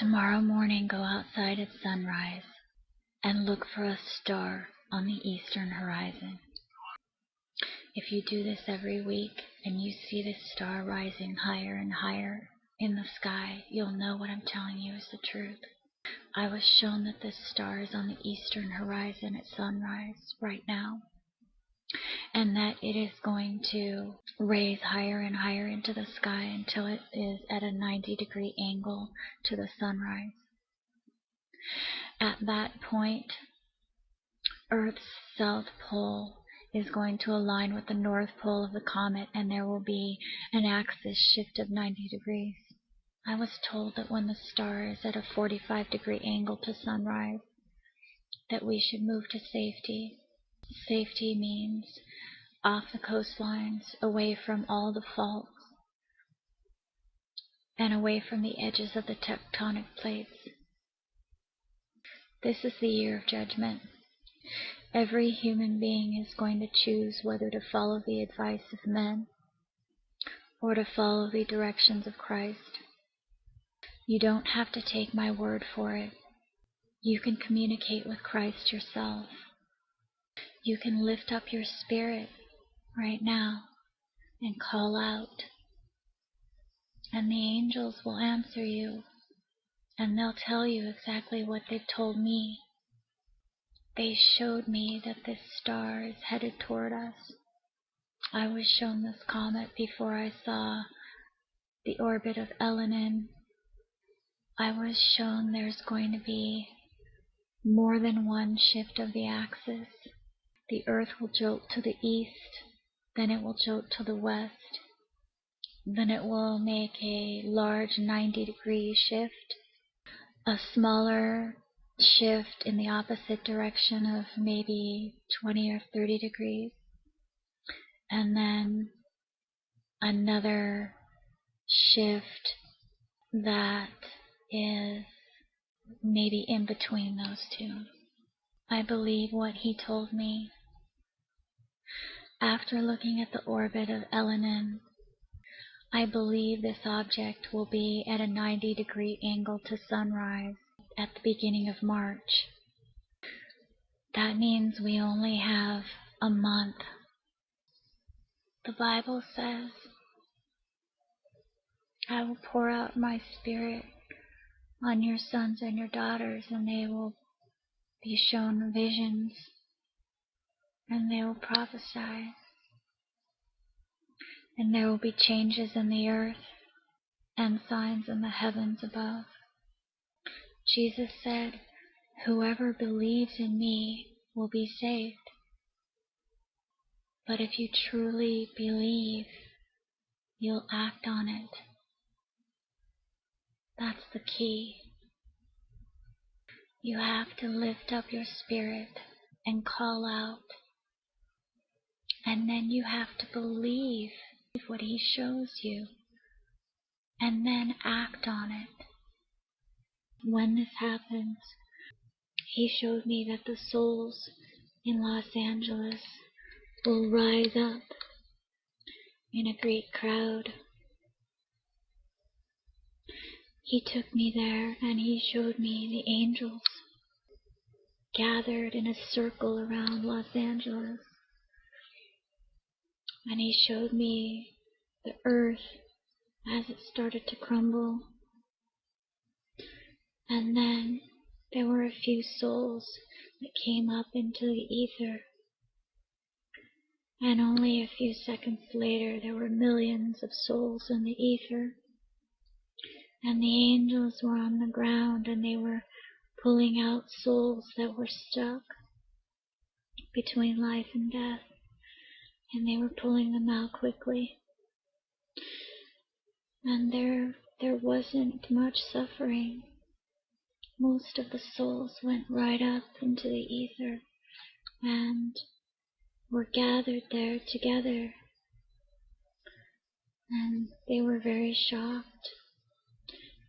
Tomorrow morning go outside at sunrise and look for a star on the eastern horizon. If you do this every week and you see this star rising higher and higher in the sky, you'll know what I'm telling you is the truth. I was shown that this star is on the eastern horizon at sunrise right now, and that it is going to raise higher and higher into the sky until it is at a 90-degree angle to the sunrise. At that point, Earth's south pole is going to align with the north pole of the comet, and there will be an axis shift of 90 degrees. I was told that when the star is at a 45-degree angle to sunrise, that we should move to safety. Safety means off the coastlines, away from all the faults, and away from the edges of the tectonic plates. This is the year of judgment. Every human being is going to choose whether to follow the advice of men or to follow the directions of Christ. You don't have to take my word for it. You can communicate with Christ yourself. You can lift up your spirit right now and call out, and the angels will answer you, and they'll tell you exactly what they've told me. They showed me that this star is headed toward us. I was shown this comet before I saw the orbit of Elenin. I was shown there's going to be more than one shift of the axis. The Earth will jolt to the east, then it will jolt to the west, then it will make a large 90-degree shift, a smaller shift in the opposite direction of maybe 20 or 30 degrees, and then another shift that is maybe in between those two. I believe what he told me. After looking at the orbit of Elenin, I believe this object will be at a 90-degree angle to sunrise at the beginning of March. That means we only have a month. The Bible says, I will pour out my spirit on your sons and your daughters, and they will be shown visions, and they will prophesy, and there will be changes in the earth and signs in the heavens above. Jesus said, whoever believes in me will be saved. But if you truly believe, you'll act on it. That's the key. You have to lift up your spirit and call out. And then you have to believe what he shows you. And then act on it. When this happens, he showed me that the souls in Los Angeles will rise up in a great crowd. He took me there and he showed me the angels gathered in a circle around Los Angeles. And he showed me the earth as it started to crumble. And then there were a few souls that came up into the ether. And only a few seconds later, there were millions of souls in the ether. And the angels were on the ground, and they were pulling out souls that were stuck between life and death. And they were pulling them out quickly. And there wasn't much suffering. Most of the souls went right up into the ether and were gathered there together. And they were very shocked.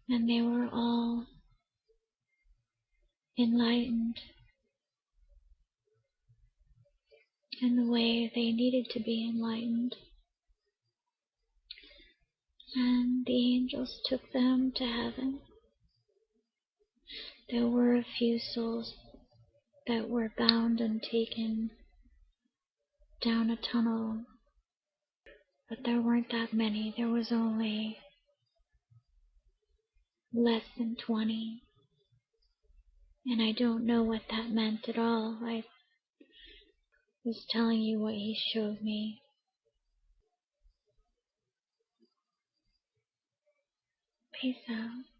And they were all enlightened in the way they needed to be enlightened. And the angels took them to heaven. There were a few souls that were bound and taken down a tunnel, but there weren't that many. There was only less than 20. And I don't know what that meant at all. I was telling you what he showed me. Peace out.